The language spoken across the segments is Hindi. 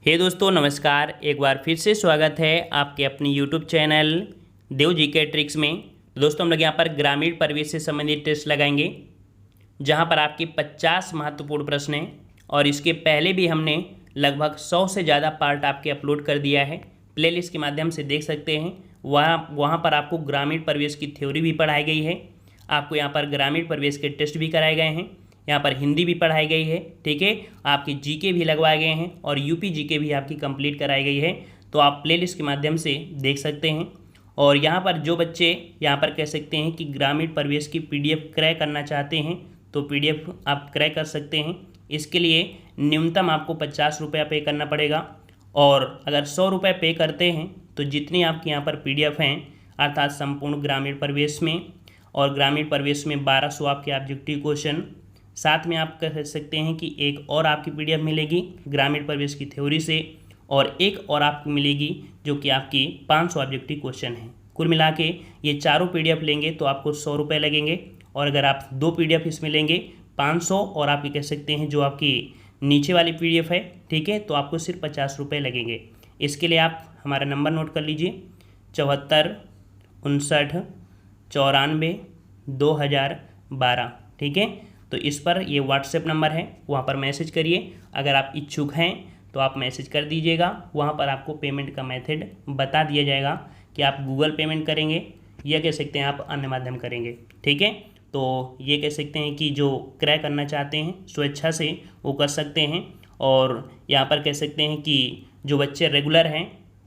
हे दोस्तों नमस्कार। एक बार फिर से स्वागत है आपके अपनी यूट्यूब चैनल देव जी के ट्रिक्स में। दोस्तों हम लोग यहाँ पर ग्रामीण परिवेश से संबंधित टेस्ट लगाएंगे, जहाँ पर आपके 50 महत्वपूर्ण प्रश्न हैं और इसके पहले भी हमने लगभग 100 से ज़्यादा पार्ट आपके अपलोड कर दिया है। प्लेलिस्ट के माध्यम से देख सकते हैं। वहाँ पर आपको ग्रामीण परिवेश की थ्योरी भी पढ़ाई गई है, आपको यहाँ पर ग्रामीण परिवेश के टेस्ट भी कराए गए हैं, यहाँ पर हिंदी भी पढ़ाई गई है, ठीक है। आपकी जीके भी लगवाए गए हैं और यूपी जीके भी आपकी कंप्लीट कराई गई है, तो आप प्लेलिस्ट के माध्यम से देख सकते हैं। और यहाँ पर जो बच्चे यहाँ पर कह सकते हैं कि ग्रामीण परिवेश की पीडीएफ क्रय करना चाहते हैं, तो पीडीएफ आप क्रय कर सकते हैं। इसके लिए न्यूनतम आपको 50 रुपया पे करना पड़ेगा, और अगर 100 रुपये पे करते हैं तो जितनी आपके यहाँ पर पीडीएफ हैं, अर्थात संपूर्ण ग्रामीण परिवेश में, और ग्रामीण परिवेश में 1200 आपके ऑब्जेक्टिव क्वेश्चन, साथ में आप कह सकते हैं कि एक और आपकी पीडीएफ मिलेगी ग्रामीण परिवेश की थ्योरी से, और एक और आपको मिलेगी जो कि आपकी 500 ऑब्जेक्टिव क्वेश्चन है। कुल मिला के ये चारों पीडीएफ लेंगे तो आपको 100 रुपये लगेंगे, और अगर आप 2 पीडीएफ इसमें लेंगे 500, और आप ये कह सकते हैं जो आपकी नीचे वाली पीडीएफ है, ठीक है, तो आपको सिर्फ 50 रुपये लगेंगे। इसके लिए आप हमारा नंबर नोट कर लीजिए, 74 59 94 2012, ठीक है। तो इस पर ये व्हाट्सएप नंबर है, वहाँ पर मैसेज करिए। अगर आप इच्छुक हैं तो आप मैसेज कर दीजिएगा। वहाँ पर आपको पेमेंट का मेथड बता दिया जाएगा कि आप गूगल पेमेंट करेंगे या कह सकते हैं आप अन्य माध्यम करेंगे, ठीक है। तो ये कह सकते हैं कि जो क्रय करना चाहते हैं स्वेच्छा से वो कर सकते हैं। और यहाँ पर कह सकते हैं कि जो बच्चे रेगुलर हैं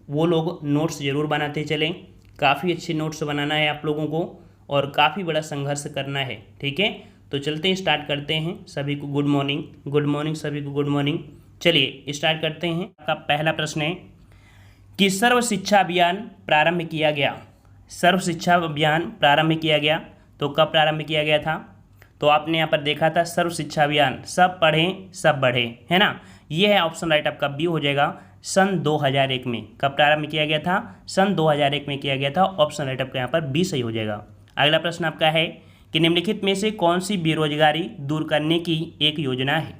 वो लोग नोट्स ज़रूर बनाते चलें। काफ़ी अच्छे नोट्स बनाना है आप लोगों को, और काफ़ी बड़ा संघर्ष करना है, ठीक है। तो चलते ही स्टार्ट करते हैं। सभी को गुड मॉर्निंग, गुड मॉर्निंग, सभी को गुड मॉर्निंग। चलिए स्टार्ट करते हैं। आपका पहला प्रश्न है कि सर्व शिक्षा अभियान प्रारंभ किया गया। सर्व शिक्षा अभियान प्रारंभ किया गया, तो कब प्रारंभ किया गया था? तो आपने यहाँ पर देखा था सर्व शिक्षा अभियान, सब पढ़ें सब बढ़ें, है ना। ये है ऑप्शन राइट आपका बी हो जाएगा। सन 2001 में कब प्रारंभ किया गया था? सन 2001 में किया गया था। ऑप्शन राइट आपका यहाँ पर बी सही हो जाएगा। अगला प्रश्न आपका है कि निम्नलिखित में से कौन सी बेरोजगारी दूर करने की एक योजना है?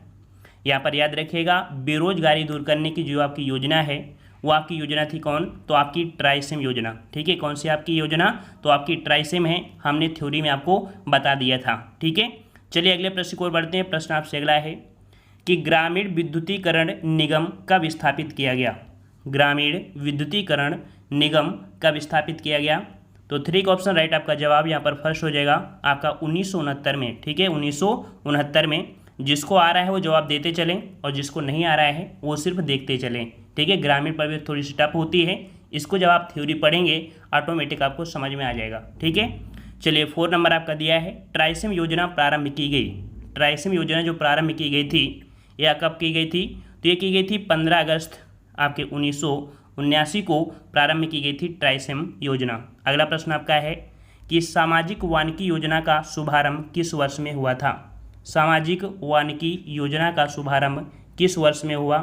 यहाँ पर याद रखिएगा, बेरोजगारी दूर करने की जो आपकी योजना है वो आपकी योजना थी कौन? तो आपकी ट्राइसेम योजना, ठीक है। कौन सी आपकी योजना? तो आपकी ट्राइसेम है, हमने थ्योरी में आपको बता दिया था, ठीक है। चलिए अगले प्रश्न की ओर बढ़ते हैं। प्रश्न आपसे अगला है कि ग्रामीण विद्युतीकरण निगम कब स्थापित किया गया? ग्रामीण विद्युतीकरण निगम कब स्थापित किया गया? तो 3 का ऑप्शन राइट आपका जवाब यहाँ पर फर्स्ट हो जाएगा आपका 1969 में, ठीक है, 1969 में। जिसको आ रहा है वो जवाब देते चलें, और जिसको नहीं आ रहा है वो सिर्फ देखते चलें, ठीक है। ग्रामीण परिवेश थोड़ी सी टफ होती है, इसको जब आप थ्योरी पढ़ेंगे ऑटोमेटिक आपको समझ में आ जाएगा, ठीक है। चलिए 4 नंबर आपका दिया है, ट्राइसेम योजना प्रारंभ की गई। ट्राइसेम योजना जो प्रारंभ की गई थी यह कब की गई थी? तो ये की गई थी 15 अगस्त आपके 1979 को प्रारंभ की गई थी ट्राइसेम योजना। अगला प्रश्न आपका है कि सामाजिक वानिकी योजना का शुभारंभ किस वर्ष में हुआ था? सामाजिक वानिकी योजना का शुभारंभ किस वर्ष में हुआ?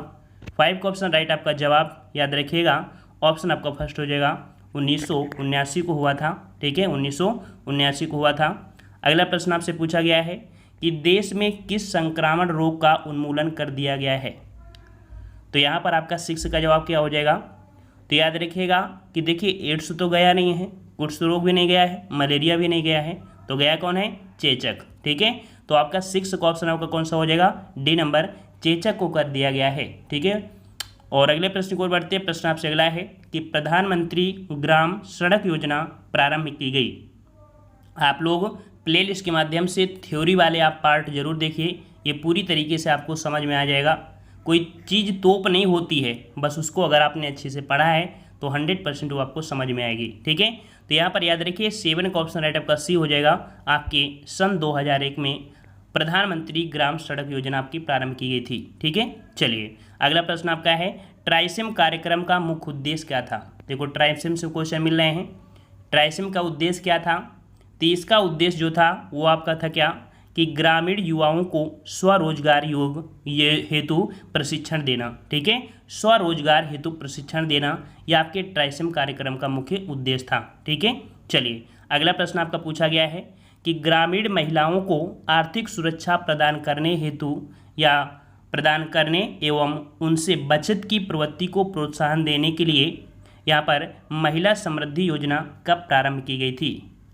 5 का ऑप्शन राइट आपका जवाब याद रखिएगा, ऑप्शन आपका फर्स्ट हो जाएगा 1979 को हुआ था, ठीक है, 1979 को हुआ था। अगला प्रश्न आपसे पूछा गया है कि देश में किस संक्रामक रोग का उन्मूलन कर दिया गया है? तो यहाँ पर आपका 6 का जवाब क्या हो जाएगा? तो याद रखिएगा कि देखिए एड्स तो गया नहीं है, कुष्ठ रोग भी नहीं गया है, मलेरिया भी नहीं गया है, तो गया कौन है? चेचक, ठीक है। तो आपका 6 का ऑप्शन आपका कौन सा हो जाएगा? डी नंबर, चेचक को कर दिया गया है, ठीक है। और अगले प्रश्न की ओर बढ़ते हैं। प्रश्न आपसे अगला है कि प्रधानमंत्री ग्राम सड़क योजना प्रारंभ की गई। आप लोग प्लेलिस्ट के माध्यम से थ्योरी वाले आप पार्ट जरूर देखिए, ये पूरी तरीके से आपको समझ में आ जाएगा। कोई चीज़ तोप नहीं होती है, बस उसको अगर आपने अच्छे से पढ़ा है तो 100% वो आपको समझ में आएगी, ठीक है। तो यहाँ पर याद रखिए 7 का ऑप्शन राइट आपका सी हो जाएगा। आपके सन 2001 में प्रधानमंत्री ग्राम सड़क योजना आपकी प्रारंभ की गई थी, ठीक है। चलिए अगला प्रश्न आपका है ट्राइसेम कार्यक्रम का मुख्य उद्देश्य क्या था? देखो ट्राइसेम से क्वेश्चन मिल रहे हैं, ट्राइसेम का उद्देश्य क्या था? तो इसका उद्देश्य जो था वो आपका था क्या कि ग्रामीण युवाओं को स्वरोजगार हेतु प्रशिक्षण देना, ठीक है। स्वरोजगार हेतु प्रशिक्षण देना यह आपके ट्राइसेम कार्यक्रम का मुख्य उद्देश्य था, ठीक है। चलिए अगला प्रश्न आपका पूछा गया है कि ग्रामीण महिलाओं को आर्थिक सुरक्षा प्रदान करने हेतु या प्रदान करने एवं उनसे बचत की प्रवृत्ति को प्रोत्साहन देने के लिए यहाँ पर महिला समृद्धि योजना कब प्रारंभ की गई थी।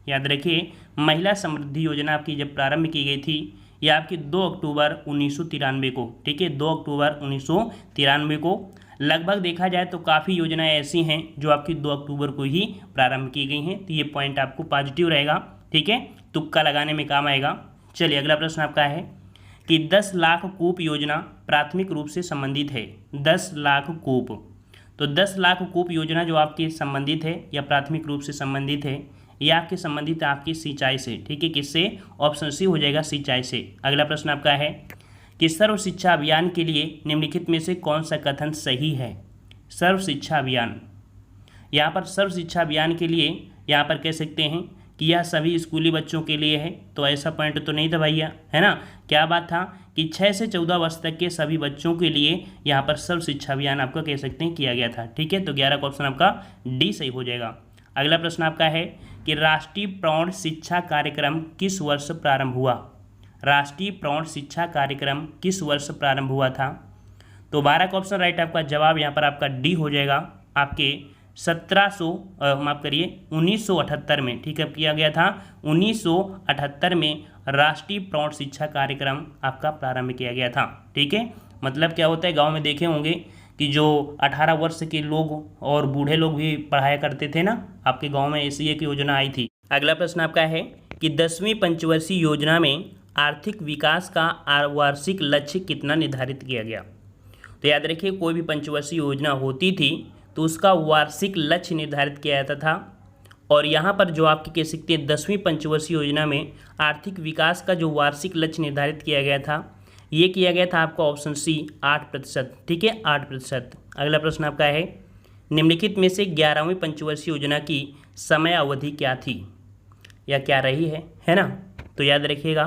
याद रखिए, महिला समृद्धि योजना आपकी जब प्रारंभ की गई थी यह आपकी 2 अक्टूबर 1993 को, ठीक है, 2 अक्टूबर 1993 को। लगभग देखा जाए तो काफ़ी योजनाएं ऐसी हैं जो आपकी 2 अक्टूबर को ही प्रारंभ की गई हैं, तो ये पॉइंट आपको पॉजिटिव रहेगा, ठीक है, तुक्का लगाने में काम आएगा। चलिए अगला प्रश्न आपका है कि 10 लाख कूप योजना प्राथमिक रूप से संबंधित है। 10 लाख कूप, तो 10 लाख कूप योजना जो आपकी संबंधित है या प्राथमिक रूप से संबंधित है, यह आपके संबंधित है आपकी सिंचाई से, ठीक है, किससे? ऑप्शन सी हो जाएगा, सिंचाई से। अगला प्रश्न आपका है कि सर्व शिक्षा अभियान के लिए निम्नलिखित में से कौन सा कथन सही है। सर्व शिक्षा अभियान, यहाँ पर सर्व शिक्षा अभियान के लिए यहाँ पर कह सकते हैं कि यह सभी स्कूली बच्चों के लिए है, तो ऐसा पॉइंट तो नहीं था भैया, है ना। क्या बात था कि 6 से 14 वर्ष तक के सभी बच्चों के लिए यहाँ पर सर्व शिक्षा अभियान आपका कह सकते हैं किया गया था, ठीक है, तो 11 का ऑप्शन आपका डी सही हो जाएगा। अगला प्रश्न आपका है कि राष्ट्रीय प्रौढ़ शिक्षा कार्यक्रम किस वर्ष प्रारंभ हुआ। राष्ट्रीय प्रौढ़ शिक्षा कार्यक्रम किस वर्ष प्रारंभ हुआ था, तो 12 का ऑप्शन राइट आपका जवाब यहाँ पर आपका डी हो जाएगा। आपके 1978 में, ठीक है, किया गया था 1978 में राष्ट्रीय प्रौढ़ शिक्षा कार्यक्रम आपका प्रारंभ किया गया था, ठीक है। मतलब क्या होता है, गांव में देखे होंगे कि जो 18 वर्ष के लोग और बूढ़े लोग भी पढ़ाया करते थे ना, आपके गांव में ऐसी एक योजना आई थी। अगला प्रश्न आपका है कि 10वीं पंचवर्षीय योजना में आर्थिक विकास का वार्षिक लक्ष्य कितना निर्धारित किया गया। तो याद रखिए, कोई भी पंचवर्षीय योजना होती थी तो उसका वार्षिक लक्ष्य निर्धारित किया जाता था, और यहाँ पर जो आपकी कह सकते हैं 10वीं पंचवर्षीय योजना में आर्थिक विकास का जो वार्षिक लक्ष्य निर्धारित किया गया था, ये किया गया था आपका ऑप्शन सी 8%, ठीक है, 8%। अगला प्रश्न आपका है निम्नलिखित में से 11वीं पंचवर्षीय योजना की समय अवधि क्या थी या क्या रही है ना। तो याद रखिएगा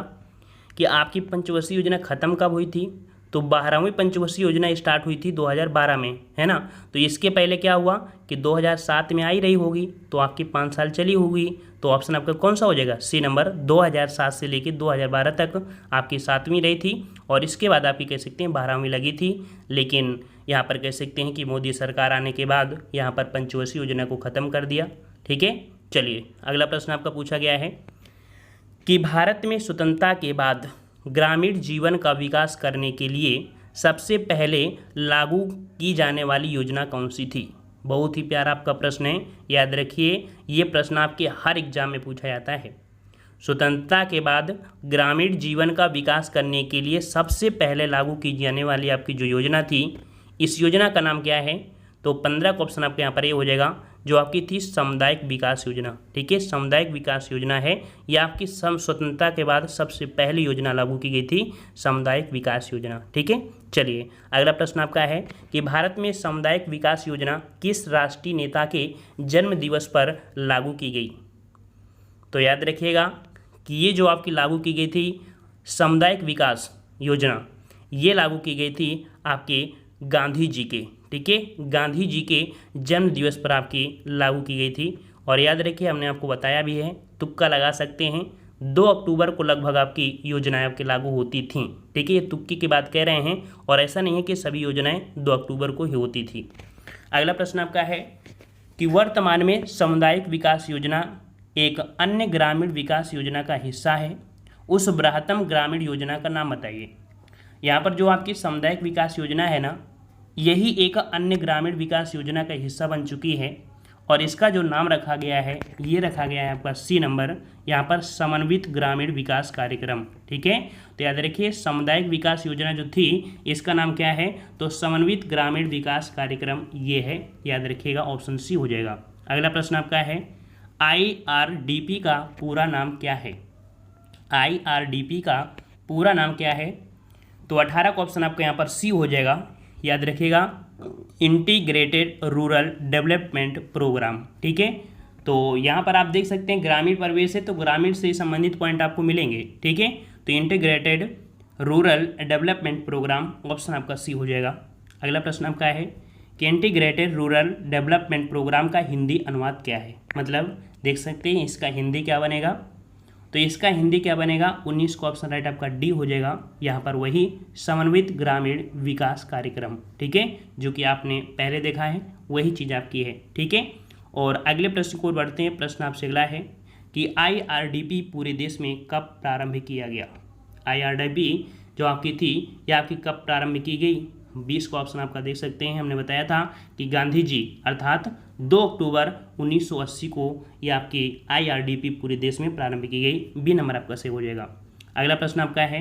कि आपकी पंचवर्षीय योजना खत्म कब हुई थी, तो 12वीं पंचवर्षीय योजना स्टार्ट हुई थी 2012 में, है ना। तो इसके पहले क्या हुआ कि 2007 में आई रही होगी, तो आपकी 5 साल चली होगी, तो ऑप्शन आपका कौन सा हो जाएगा, सी नंबर। 2007 से लेकर 2012 तक आपकी 7वीं रही थी, और इसके बाद आपकी कह सकते हैं 12वीं लगी थी। लेकिन यहाँ पर कह सकते हैं कि मोदी सरकार आने के बाद यहाँ पर पंचवर्षीय योजना को ख़त्म कर दिया, ठीक है। चलिए अगला प्रश्न आपका पूछा गया है कि भारत में स्वतंत्रता के बाद ग्रामीण जीवन का विकास करने के लिए सबसे पहले लागू की जाने वाली योजना कौन सी थी। बहुत ही प्यारा आपका प्रश्न है, याद रखिए, ये प्रश्न आपके हर एग्जाम में पूछा जाता है। स्वतंत्रता के बाद ग्रामीण जीवन का विकास करने के लिए सबसे पहले लागू की जाने वाली आपकी जो योजना थी, इस योजना का नाम क्या है, तो 15 का ऑप्शन आपके यहाँ पर ये हो जाएगा, जो आपकी थी सामुदायिक विकास योजना, ठीक है, सामुदायिक विकास योजना है। यह आपकी स्वतंत्रता के बाद सबसे पहली योजना लागू की गई थी, सामुदायिक विकास योजना, ठीक है। चलिए अगला प्रश्न आपका है कि भारत में सामुदायिक विकास योजना किस राष्ट्रीय नेता के जन्म दिवस पर लागू की गई। तो याद रखिएगा कि ये जो आपकी लागू की गई थी सामुदायिक विकास योजना, ये लागू की गई थी आपके गांधी जी के, ठीक है, गांधी जी के जन्म दिवस पर आपकी लागू की गई थी। और याद रखिए, हमने आपको बताया भी है, तुक्का लगा सकते हैं, 2 अक्टूबर को लगभग आपकी योजनाएं आपके लागू होती थीं, ठीक है, ये तुक्की की बात कह रहे हैं, और ऐसा नहीं है कि सभी योजनाएं 2 अक्टूबर को ही होती थी। अगला प्रश्न आपका है कि वर्तमान में सामुदायिक विकास योजना एक अन्य ग्रामीण विकास योजना का हिस्सा है, उस बृहत्तम ग्रामीण योजना का नाम बताइए। यहाँ पर जो आपकी सामुदायिक विकास योजना है ना, यही एक अन्य ग्रामीण विकास योजना का हिस्सा बन चुकी है, और इसका जो नाम रखा गया है, ये रखा गया है आपका सी नंबर, यहाँ पर समन्वित ग्रामीण विकास कार्यक्रम, ठीक है। तो याद रखिए, सामुदायिक विकास योजना जो थी इसका नाम क्या है, तो समन्वित ग्रामीण विकास कार्यक्रम ये है, याद रखिएगा, ऑप्शन सी हो जाएगा। अगला प्रश्न आपका है IRDP का पूरा नाम क्या है। IRDP का पूरा नाम क्या है, तो 18 का ऑप्शन आपका यहाँ पर सी हो जाएगा, याद रखिएगा, इंटीग्रेटेड रूरल डेवलपमेंट प्रोग्राम, ठीक है। तो यहाँ पर आप देख सकते हैं ग्रामीण परिवेश है, तो ग्रामीण से संबंधित पॉइंट आपको मिलेंगे, ठीक है। तो integrated rural development programme, option आपका सी हो जाएगा। अगला प्रश्न आपका है कि इंटीग्रेटेड रूरल डेवलपमेंट प्रोग्राम का हिंदी अनुवाद क्या है। मतलब देख सकते हैं इसका हिंदी क्या बनेगा, तो इसका हिंदी क्या बनेगा? 19 का ऑप्शन राइट आपका डी हो जाएगा। यहाँ पर वही समन्वित ग्रामीण विकास कार्यक्रम, ठीक है, जो कि आपने पहले देखा है वही चीज़ आपकी है, ठीक है। और अगले प्रश्न को बढ़ते हैं। प्रश्न आपसे अगला है कि IRDP पूरे देश में कब प्रारंभ किया गया? IRDP जो आपकी थी यह आपकी कब प्रारंभ की गई? 20 का ऑप्शन आपका देख सकते हैं। हमने बताया था कि गांधी जी अर्थात 2 अक्टूबर 1980 को यह आपकी IRDP पूरे देश में प्रारंभ की गई। बी नंबर आपका सही हो जाएगा। अगला प्रश्न आपका है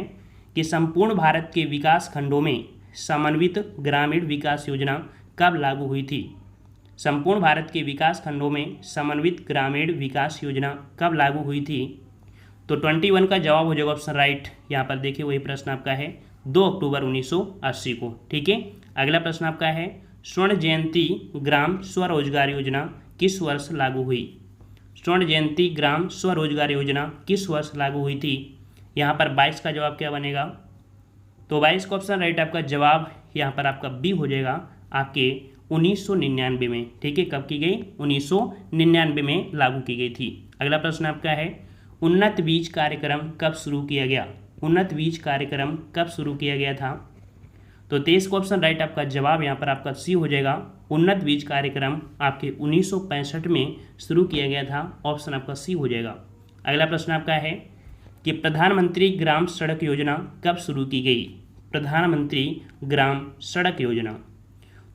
कि संपूर्ण भारत के विकास खंडों में समन्वित ग्रामीण विकास योजना कब लागू हुई थी? संपूर्ण भारत के विकास खंडों में समन्वित ग्रामीण विकास योजना कब लागू हुई थी? तो 21 का जवाब हो जाएगा ऑप्शन राइट। यहाँ पर देखिए वही प्रश्न आपका है 2 अक्टूबर 1980 को, ठीक है। अगला प्रश्न आपका है स्वर्ण जयंती ग्राम स्वरोजगार योजना किस वर्ष लागू हुई? स्वर्ण जयंती ग्राम स्वरोजगार योजना किस वर्ष लागू हुई थी? यहाँ पर 22 का जवाब क्या बनेगा? तो 22 का ऑप्शन राइट आपका जवाब यहाँ पर आपका बी हो जाएगा आपके 1999 में, ठीक है। कब की गई? 1999 में लागू की गई थी। अगला प्रश्न आपका है उन्नत बीज कार्यक्रम कब शुरू किया गया? उन्नत बीज कार्यक्रम कब शुरू किया गया था? तो 23 का ऑप्शन राइट आपका जवाब यहाँ पर आपका सी हो जाएगा। उन्नत बीज कार्यक्रम आपके 1965 में शुरू किया गया था। ऑप्शन आपका सी हो जाएगा। अगला प्रश्न आपका है कि प्रधानमंत्री ग्राम सड़क योजना कब शुरू की गई? प्रधानमंत्री ग्राम सड़क योजना,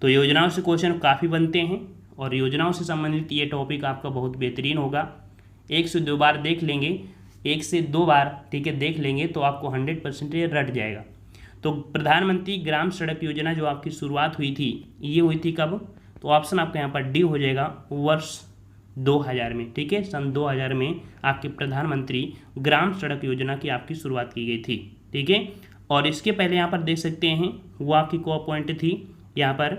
तो योजनाओं से क्वेश्चन काफ़ी बनते हैं और योजनाओं से संबंधित ये टॉपिक आपका बहुत बेहतरीन होगा। 1 से 2 बार देख लेंगे, 1 से 2 बार, ठीक है, देख लेंगे तो आपको 100% ये रट जाएगा। तो प्रधानमंत्री ग्राम सड़क योजना जो आपकी शुरुआत हुई थी ये हुई थी कब? तो ऑप्शन आपका यहाँ पर डी हो जाएगा वर्ष 2000 में, ठीक है। सन 2000 में आपके प्रधानमंत्री ग्राम सड़क योजना की आपकी शुरुआत की गई थी, ठीक है। और इसके पहले यहाँ पर देख सकते हैं वो आपकी को पॉइंट थी यहाँ पर,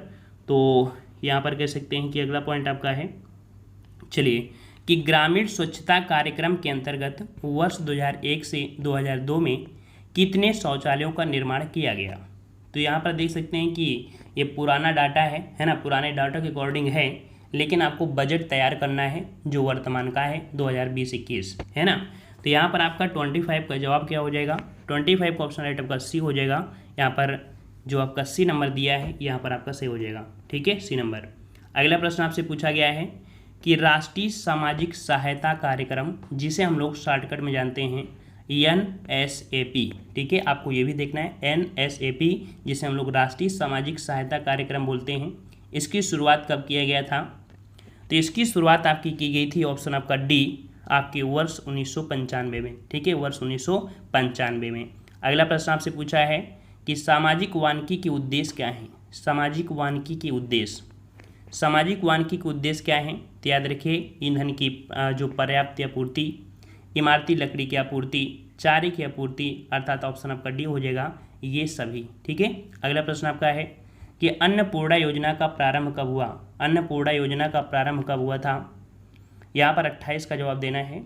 तो यहाँ पर कह सकते हैं कि अगला पॉइंट आपका है, चलिए, कि ग्रामीण स्वच्छता कार्यक्रम के अंतर्गत वर्ष 2001 से 2002 में कितने शौचालयों का निर्माण किया गया? तो यहाँ पर देख सकते हैं कि ये पुराना डाटा है ना, पुराने डाटा के अकॉर्डिंग है, लेकिन आपको बजट तैयार करना है जो वर्तमान का है 2020-21, है ना। तो यहाँ पर आपका 25 का जवाब क्या हो जाएगा? 25 का ऑप्शन राइट आपका सी हो जाएगा। यहाँ पर जो आपका सी नंबर दिया है यहाँ पर आपका सही हो जाएगा, ठीक है, सी नंबर। अगला प्रश्न आपसे पूछा गया है कि राष्ट्रीय सामाजिक सहायता कार्यक्रम, जिसे हम लोग शॉर्टकट में जानते हैं NSAP, ठीक है, आपको ये भी देखना है NSAP, जिसे हम लोग राष्ट्रीय सामाजिक सहायता कार्यक्रम बोलते हैं, इसकी शुरुआत कब किया गया था? तो इसकी शुरुआत आपकी की गई थी, ऑप्शन आपका डी, आपके वर्ष 1995 में, ठीक है, वर्ष 1995 में। अगला प्रश्न आपसे पूछा है कि सामाजिक वानिकी के उद्देश्य क्या हैं? सामाजिक वानिकी के उद्देश्य, सामाजिक वानिकी के उद्देश्य क्या हैं? तो याद रखिए ईंधन की जो पर्याप्त आपूर्ति, इमारती लकड़ी की आपूर्ति, चारे की आपूर्ति, अर्थात ऑप्शन आपका डी हो जाएगा ये सभी, ठीक है। अगला प्रश्न आपका है कि अन्नपूर्णा योजना का प्रारंभ कब हुआ? अन्नपूर्णा योजना का प्रारंभ कब हुआ था? यहाँ पर 28 का जवाब देना है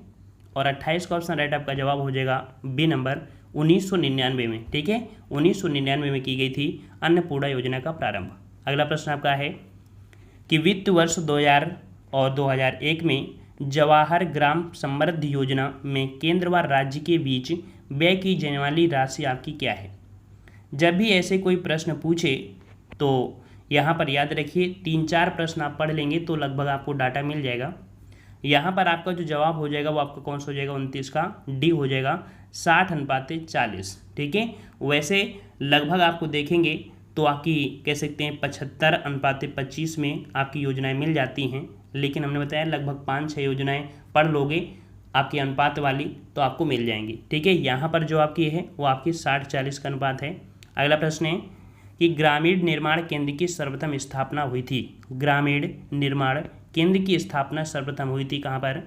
और 28 का ऑप्शन राइट आपका जवाब हो जाएगा बी नंबर 1999 में, ठीक है, 1999 में की गई थी अन्नपूर्णा योजना का प्रारंभ। अगला प्रश्न आपका है कि वित्त वर्ष 2000 और 2001 में जवाहर ग्राम समृद्धि योजना में केंद्र व राज्य के बीच व्यय की जाने वाली राशि आपकी क्या है? जब भी ऐसे कोई प्रश्न पूछे तो यहाँ पर याद रखिए 3-4 प्रश्न आप पढ़ लेंगे तो लगभग आपको डाटा मिल जाएगा। यहाँ पर आपका जो जवाब हो जाएगा वो आपका कौन सा हो जाएगा? 29 का डी हो जाएगा 60:40, ठीक है। वैसे लगभग आपको देखेंगे तो आपकी कह सकते हैं 75:25 में आपकी योजनाएं मिल जाती हैं, लेकिन हमने बताया लगभग 5-6 योजनाएं पढ़ लोगे आपकी अनुपात वाली तो आपको मिल जाएंगी, ठीक है। यहाँ पर जो आपकी है वो आपकी 60-40 का अनुपात है। अगला प्रश्न है कि ग्रामीण निर्माण केंद्र की सर्वप्रथम स्थापना हुई थी। ग्रामीण निर्माण केंद्र की स्थापना सर्वप्रथम हुई थी कहाँ पर?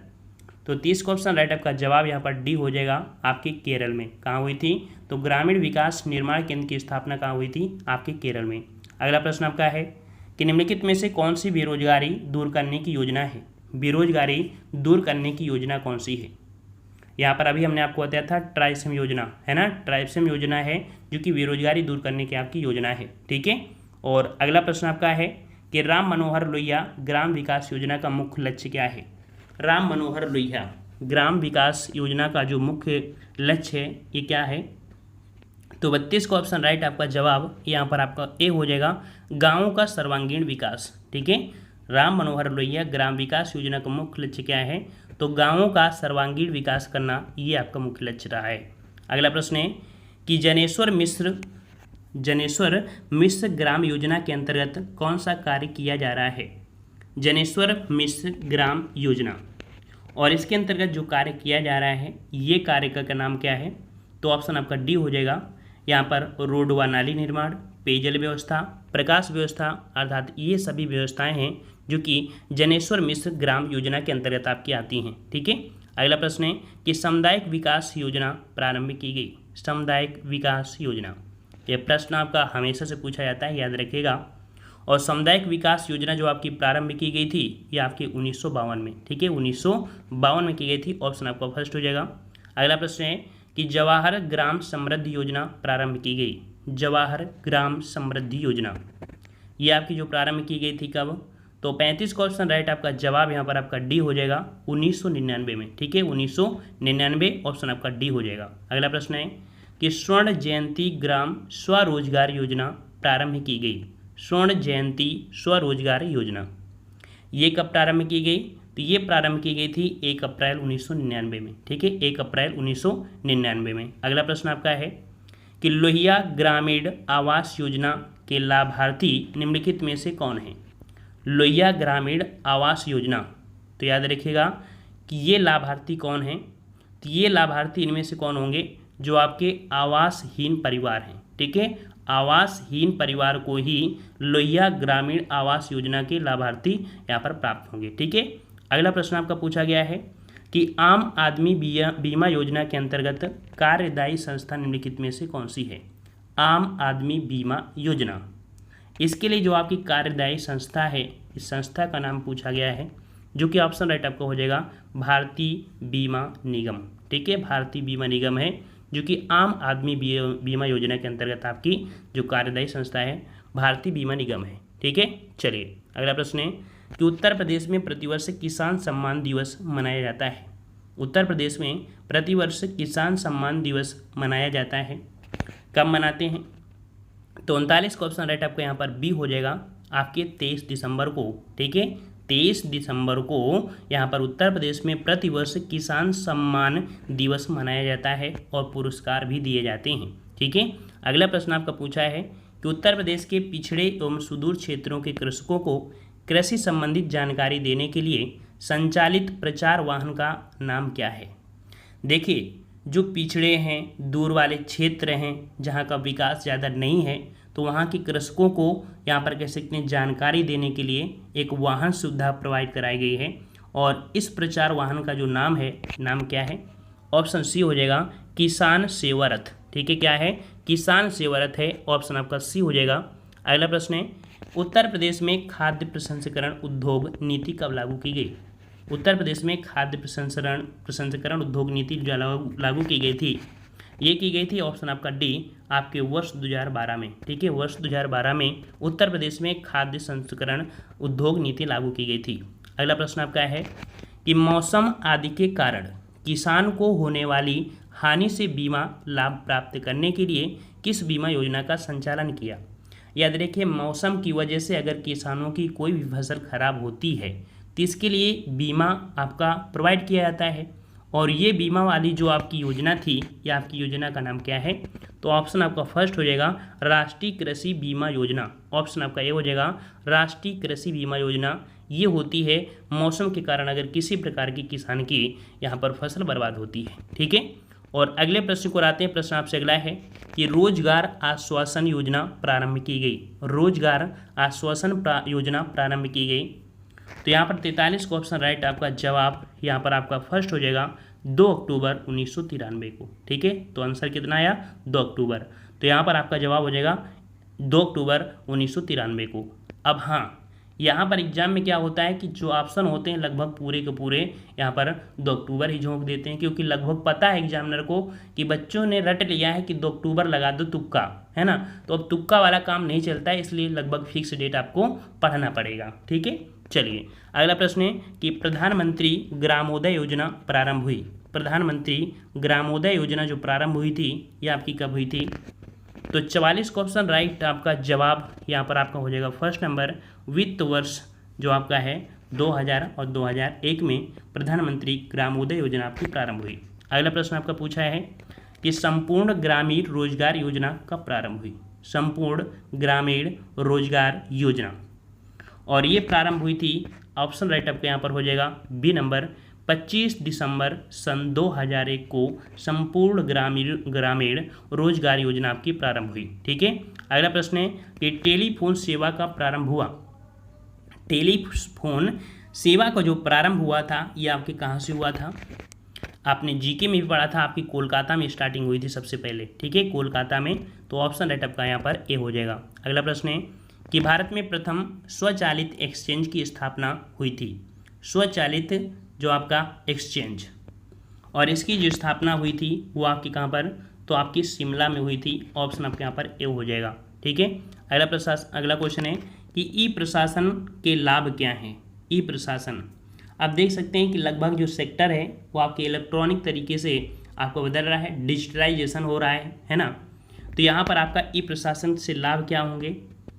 तो 30 का ऑप्शन राइट आपका जवाब यहाँ पर डी हो जाएगा आपके केरल में। कहाँ हुई थी? तो ग्रामीण विकास निर्माण केंद्र की स्थापना कहाँ हुई थी? आपके केरल में। अगला प्रश्न आपका है कि निम्नलिखित में से कौन सी बेरोजगारी दूर करने की योजना है? बेरोजगारी दूर करने की योजना कौन सी है? यहाँ पर अभी हमने आपको बताया था ट्राइसम योजना, है ना, ट्राइसम योजना है जो कि बेरोजगारी दूर करने की आपकी योजना है, ठीक है। और अगला प्रश्न आपका है कि राम मनोहर लोहिया ग्राम विकास योजना का मुख्य लक्ष्य क्या है? राम मनोहर लोहिया ग्राम विकास योजना का जो मुख्य लक्ष्य है ये क्या है? तो 32 का ऑप्शन राइट आपका जवाब यहाँ पर आपका ए हो जाएगा, गाँवों का सर्वांगीण विकास। ठीक है, राम मनोहर लोहिया ग्राम विकास योजना का मुख्य लक्ष्य क्या है? तो गाँवों का सर्वांगीण विकास करना, ये आपका मुख्य लक्ष्य रहा है। अगला प्रश्न है कि जनेश्वर मिश्र ग्राम योजना के अंतर्गत कौन सा कार्य किया जा रहा है? जनेश्वर मिश्र ग्राम योजना, और इसके अंतर्गत जो कार्य किया जा रहा है ये कार्य का नाम क्या है? तो ऑप्शन आपका डी हो जाएगा, यहाँ पर रोड व नाली निर्माण, पेयजल व्यवस्था, प्रकाश व्यवस्था, अर्थात ये सभी व्यवस्थाएं हैं जो कि जनेश्वर मिश्र ग्राम योजना के अंतर्गत आपकी आती हैं। ठीक है, अगला प्रश्न है कि सामुदायिक विकास योजना प्रारंभ की गई। सामुदायिक विकास योजना, यह प्रश्न आपका हमेशा से पूछा जाता है, याद रखिएगा। और सामुदायिक विकास योजना जो आपकी प्रारंभ की गई थी ये आपके 1952 में। ठीक है, 1952 में की गई थी, ऑप्शन आपका फर्स्ट हो जाएगा। अगला प्रश्न है कि जवाहर ग्राम समृद्धि योजना प्रारंभ की गई। जवाहर ग्राम समृद्धि योजना ये आपकी जो प्रारंभ की गई थी कब? तो 35 का ऑप्शन राइट आपका जवाब यहाँ पर आपका डी हो जाएगा, 1999 में। ठीक है, 1999 ऑप्शन आपका डी हो जाएगा। अगला प्रश्न है कि स्वर्ण जयंती ग्राम स्वरोजगार योजना प्रारंभ की गई। स्वर्ण जयंती स्वरोजगार योजना ये कब प्रारंभ की गई? तो ये प्रारंभ की गई थी 1 अप्रैल 1999 में। ठीक है, 1 अप्रैल 1999 में। अगला प्रश्न आपका है कि लोहिया ग्रामीण आवास योजना के लाभार्थी निम्नलिखित में से कौन है? लोहिया ग्रामीण आवास योजना, तो याद रखिएगा कि ये लाभार्थी कौन हैं? तो ये लाभार्थी इनमें से कौन होंगे? जो आपके आवासहीन परिवार हैं। ठीक है, आवासहीन परिवार को ही लोहिया ग्रामीण आवास योजना के लाभार्थी यहाँ पर प्राप्त होंगे। ठीक है, अगला प्रश्न आपका पूछा गया है कि आम आदमी बीमा योजना के अंतर्गत कार्यदायी संस्था निम्नलिखित में से कौन सी है? आम आदमी बीमा योजना, इसके लिए जो आपकी कार्यदायी संस्था है इस संस्था का नाम पूछा गया है, जो कि ऑप्शन राइट आपका हो जाएगा भारतीय बीमा निगम। ठीक है, भारतीय बीमा निगम है जो कि आम आदमी बीमा योजना के अंतर्गत आपकी जो कार्यदायी संस्था है भारतीय बीमा निगम है। ठीक है, चलिए अगला प्रश्न है कि उत्तर प्रदेश में प्रतिवर्ष किसान सम्मान दिवस मनाया जाता है। उत्तर प्रदेश में प्रतिवर्ष किसान सम्मान दिवस मनाया जाता है, कब मनाते हैं? तो 39 का ऑप्शन राइट आपका यहाँ पर बी हो जाएगा, आपके 23 दिसंबर को। ठीक है, 23 दिसंबर को यहाँ पर उत्तर प्रदेश में प्रतिवर्ष किसान सम्मान दिवस मनाया जाता है और पुरस्कार भी दिए जाते हैं। ठीक है, अगला प्रश्न आपका पूछा है कि उत्तर प्रदेश के पिछड़े एवं सुदूर क्षेत्रों के कृषकों को कृषि संबंधित जानकारी देने के लिए संचालित प्रचार वाहन का नाम क्या है? देखिए, जो पिछड़े हैं, दूर वाले क्षेत्र हैं, जहाँ का विकास ज़्यादा नहीं है, तो वहाँ के कृषकों को यहाँ पर कह सकते हैं जानकारी देने के लिए एक वाहन सुविधा प्रोवाइड कराई गई है। और इस प्रचार वाहन का जो नाम है, नाम क्या है? ऑप्शन सी हो जाएगा किसान सेवा रथ। ठीक है, क्या है? किसान सेवा रथ है, ऑप्शन आपका सी हो जाएगा। अगला प्रश्न है उत्तर प्रदेश में खाद्य प्रसंस्करण उद्योग नीति कब लागू की गई? उत्तर प्रदेश में खाद्य प्रसंस्करण उद्योग नीति जो लागू की गई थी, ये की गई थी ऑप्शन आपका डी, आपके वर्ष 2012 में। ठीक है, वर्ष 2012 में उत्तर प्रदेश में खाद्य संस्करण उद्योग नीति लागू की गई थी। अगला प्रश्न आपका है कि मौसम आदि के कारण किसान को होने वाली हानि से बीमा लाभ प्राप्त करने के लिए किस बीमा योजना का संचालन किया? याद रखिए, मौसम की वजह से अगर किसानों की कोई भी फसल खराब होती है तो इसके लिए बीमा आपका प्रोवाइड किया जाता है। और ये बीमा वाली जो आपकी योजना थी, या आपकी योजना का नाम क्या है? तो ऑप्शन आपका फर्स्ट हो जाएगा राष्ट्रीय कृषि बीमा योजना। ऑप्शन आपका ये हो जाएगा राष्ट्रीय कृषि बीमा योजना। ये होती है मौसम के कारण अगर किसी प्रकार की किसान की यहाँ पर फसल बर्बाद होती है। ठीक है, और अगले प्रश्न को आते हैं। प्रश्न आपसे अगला है कि रोजगार आश्वासन योजना प्रारंभ की गई। रोजगार आश्वासन योजना प्रारंभ की गई, तो यहाँ पर 43 का ऑप्शन राइट आपका जवाब यहाँ पर आपका फर्स्ट हो जाएगा 2 अक्टूबर 1993 को। ठीक है, तो आंसर कितना आया? 2 अक्टूबर। तो यहाँ पर आपका जवाब हो जाएगा 2 अक्टूबर 1993 को। अब हाँ, यहाँ पर एग्जाम में क्या होता है कि जो ऑप्शन होते हैं लगभग पूरे के पूरे यहाँ पर 2 अक्टूबर ही झोंक देते हैं, क्योंकि लगभग पता है एग्जामिनर को कि बच्चों ने रट लिया है कि 2 अक्टूबर लगा दो तुक्का, है ना। तो अब तुक्का वाला काम नहीं चलता है, इसलिए लगभग फिक्स डेट आपको पढ़ना पड़ेगा। ठीक है, चलिए अगला प्रश्न है कि प्रधानमंत्री ग्रामोदय योजना प्रारंभ हुई। प्रधानमंत्री ग्रामोदय योजना जो प्रारंभ हुई थी ये आपकी कब हुई थी? तो 44 का ऑप्शन राइट आपका जवाब यहाँ पर आपका हो जाएगा फर्स्ट नंबर। वित्त वर्ष जो आपका है 2000 और 2001 में प्रधानमंत्री ग्रामोदय योजना आपकी प्रारंभ हुई। अगला प्रश्न आपका पूछा है कि संपूर्ण ग्रामीण रोजगार योजना कब प्रारंभ हुई? संपूर्ण ग्रामीण रोजगार योजना, और ये प्रारंभ हुई थी, ऑप्शन राइट आपका यहाँ पर हो जाएगा बी नंबर, 25 दिसंबर सन 2001 को संपूर्ण ग्रामीण रोजगार योजना आपकी प्रारंभ हुई। ठीक है, अगला प्रश्न है कि टेलीफोन सेवा का प्रारंभ हुआ। टेलीफोन सेवा का जो प्रारंभ हुआ था ये आपके कहाँ से हुआ था? आपने जीके में भी पढ़ा था, आपकी कोलकाता में स्टार्टिंग हुई थी सबसे पहले। ठीक है, कोलकाता में, तो ऑप्शन राइट आपका यहाँ पर ए हो जाएगा। अगला प्रश्न है कि भारत में प्रथम स्वचालित एक्सचेंज की स्थापना हुई थी। स्वचालित जो आपका एक्सचेंज, और इसकी जो स्थापना हुई थी वो आपकी कहाँ पर? तो आपकी शिमला में हुई थी। ऑप्शन आपके यहाँ पर ए हो जाएगा। ठीक है, अगला क्वेश्चन है कि ई प्रशासन के लाभ क्या हैं? ई प्रशासन, आप देख सकते हैं कि लगभग जो सेक्टर है वो आपके इलेक्ट्रॉनिक तरीके से आपको बदल रहा है, डिजिटलाइजेशन हो रहा है ना। तो यहाँ पर आपका ई प्रशासन से लाभ क्या होंगे?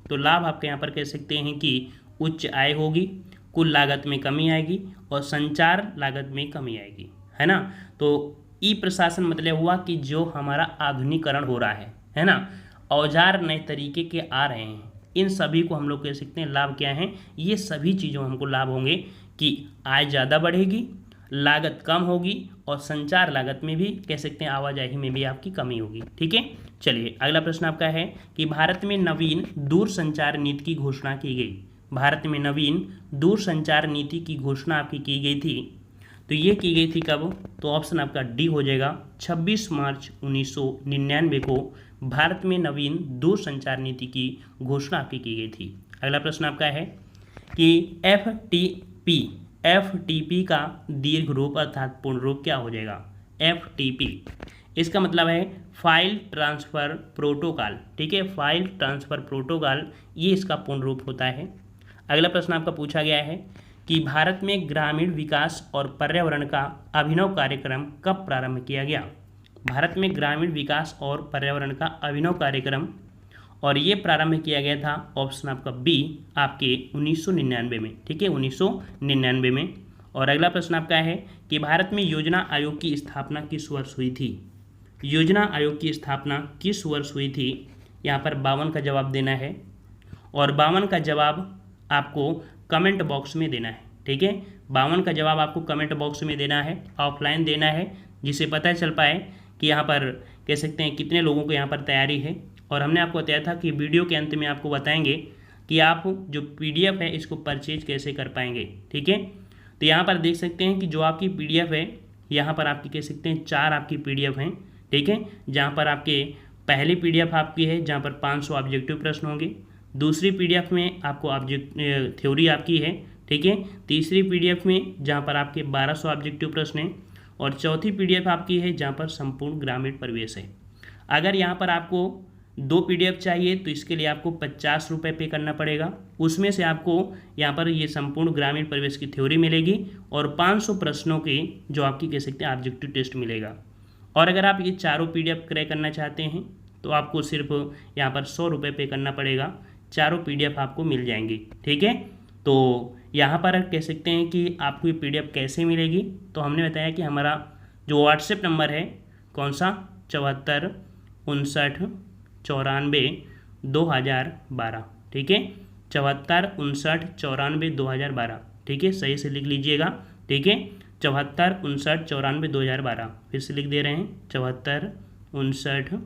तो लाभ आपके यहाँ पर कह सकते हैं कि उच्च आय होगी, कुल लागत में कमी आएगी और संचार लागत में कमी आएगी, है ना। तो ई प्रशासन मतलब हुआ कि जो हमारा आधुनिकीकरण हो रहा है ना, औजार नए तरीके के आ रहे हैं, इन सभी को हम लोग कह सकते हैं लाभ क्या हैं? ये सभी चीज़ों हमको लाभ होंगे कि आय ज़्यादा बढ़ेगी, लागत कम होगी और संचार लागत में भी कह सकते हैं आवाजाही में भी आपकी कमी होगी। ठीक है, चलिए अगला प्रश्न आपका है कि भारत में नवीन दूरसंचार नीति की घोषणा की गई। भारत में नवीन दूरसंचार नीति की घोषणा आपकी की गई थी, तो ये की गई थी कब? तो ऑप्शन आपका डी हो जाएगा, 26 मार्च 1999 को भारत में नवीन दूरसंचार नीति की घोषणा आपकी की गई थी। अगला प्रश्न आपका है कि एफटीपी का दीर्घ रूप अर्थात पूर्ण रूप क्या हो जाएगा? एफटीपी, इसका मतलब है फाइल ट्रांसफ़र प्रोटोकॉल। ठीक है, फाइल ट्रांसफ़र प्रोटोकॉल, ये इसका पूर्ण रूप होता है। अगला प्रश्न आपका पूछा गया है कि भारत में ग्रामीण विकास और पर्यावरण का अभिनव कार्यक्रम कब प्रारंभ किया गया? भारत में ग्रामीण विकास और पर्यावरण का अभिनव कार्यक्रम, और ये प्रारंभ किया गया था, ऑप्शन आपका बी, आपके 1999 में। ठीक है, 1999 में। और अगला प्रश्न आपका है कि भारत में योजना आयोग की स्थापना किस वर्ष हुई थी? योजना आयोग की स्थापना किस वर्ष हुई थी? यहाँ पर 52 का जवाब देना है, और 52 का जवाब आपको कमेंट बॉक्स में देना है। ठीक है, 52 का जवाब आपको कमेंट बॉक्स में देना है, ऑफलाइन देना है, जिससे पता चल पाए कि यहाँ पर कह सकते हैं कितने लोगों को यहाँ पर तैयारी है। और हमने आपको बताया था कि वीडियो के अंत में आपको बताएंगे कि आप जो PDF है इसको परचेज कैसे कर पाएंगे। ठीक है, तो यहाँ पर देख सकते हैं कि जो आपकी PDF है, यहाँ पर आपकी कह सकते हैं 4 आपकी PDF हैं। ठीक है, जहाँ पर आपके पहली PDF आपकी है जहाँ पर 500 ऑब्जेक्टिव प्रश्न होंगे, दूसरी PDF में आपको थ्योरी आपकी है। ठीक है, तीसरी PDF में जहाँ पर आपके 1200 ऑब्जेक्टिव प्रश्न हैं, और चौथी PDF आपकी है जहाँ पर संपूर्ण ग्रामीण परिवेश है। अगर यहाँ पर आपको 2 PDF चाहिए तो इसके लिए आपको 50 रुपये पे करना पड़ेगा। उसमें से आपको यहाँ पर ये संपूर्ण ग्रामीण परिवेश की थ्योरी मिलेगी और 500 प्रश्नों की जो आपकी कह सकते हैं ऑब्जेक्टिव टेस्ट मिलेगा। और अगर आप ये चारों PDF क्रय करना चाहते हैं तो आपको सिर्फ यहाँ पर 100 रुपये पे करना पड़ेगा, चारों PDF आपको मिल जाएंगी। ठीक है, तो यहाँ पर कह सकते हैं कि आपको ये PDF कैसे मिलेगी, तो हमने बताया कि हमारा जो WhatsApp नंबर है कौन सा, 74 59 94 2012। ठीक है, 74 59 94 2012। ठीक है, सही से लिख लीजिएगा। ठीक है, 74 59 94 2012, फिर से लिख दे रहे हैं, 74 59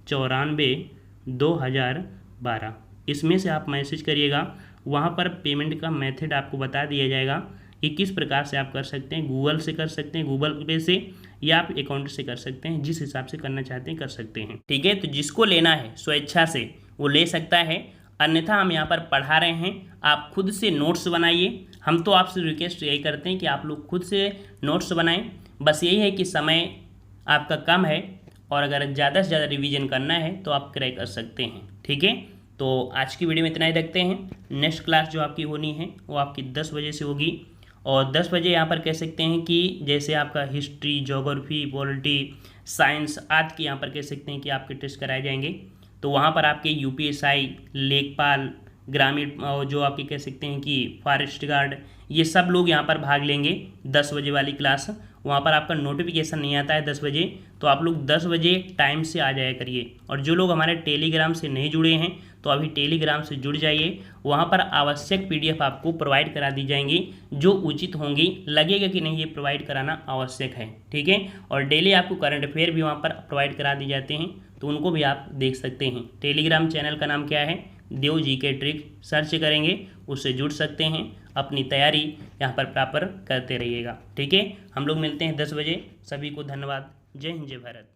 94 2012। इसमें से आप मैसेज करिएगा, वहाँ पर पेमेंट का मेथड आपको बता दिया जाएगा कि किस प्रकार से आप कर सकते हैं। गूगल से कर सकते हैं, गूगल पे से, या आप अकाउंट से कर सकते हैं, जिस हिसाब से करना चाहते हैं कर सकते हैं। ठीक है, तो जिसको लेना है स्वेच्छा से वो ले सकता है। अन्यथा हम यहाँ पर पढ़ा रहे हैं, आप खुद से नोट्स बनाइए। हम तो आपसे रिक्वेस्ट यही करते हैं कि आप लोग खुद से नोट्स बनाएं। बस यही है कि समय आपका कम है और अगर ज़्यादा से ज़्यादा रिवीजन करना है तो आप क्रैक कर सकते हैं। ठीक है, तो आज की वीडियो में इतना ही रखते हैं। नेक्स्ट क्लास जो आपकी होनी है वो आपकी 10 बजे से होगी और 10 बजे यहाँ पर कह सकते हैं कि जैसे आपका हिस्ट्री, ज्योग्राफी, पॉलिटी, साइंस आदि के यहाँ पर कह सकते हैं कि आपके टेस्ट कराए जाएंगे। तो वहाँ पर आपके यूपीएसआई, लेखपाल, ग्रामीण जो आपके कह सकते हैं कि फॉरेस्ट गार्ड, ये सब लोग यहाँ पर भाग लेंगे 10 बजे वाली क्लास। वहाँ पर आपका नोटिफिकेशन नहीं आता है 10 बजे, तो आप लोग 10 बजे टाइम से आ जाया करिए। और जो लोग हमारे टेलीग्राम से नहीं जुड़े हैं तो अभी टेलीग्राम से जुड़ जाइए, वहाँ पर आवश्यक पीडीएफ आपको प्रोवाइड करा दी जाएंगी जो उचित होंगी। लगेगा कि नहीं ये प्रोवाइड कराना आवश्यक है। ठीक है, और डेली आपको करंट अफेयर भी वहाँ पर प्रोवाइड करा दी जाते हैं, तो उनको भी आप देख सकते हैं। टेलीग्राम चैनल का नाम क्या है? देव जीके ट्रिक सर्च करेंगे, उससे जुड़ सकते हैं। अपनी तैयारी यहाँ पर प्रॉपर करते रहिएगा। ठीक है, हम लोग मिलते हैं 10 बजे। सभी को धन्यवाद। जय हिंद, जय भारत।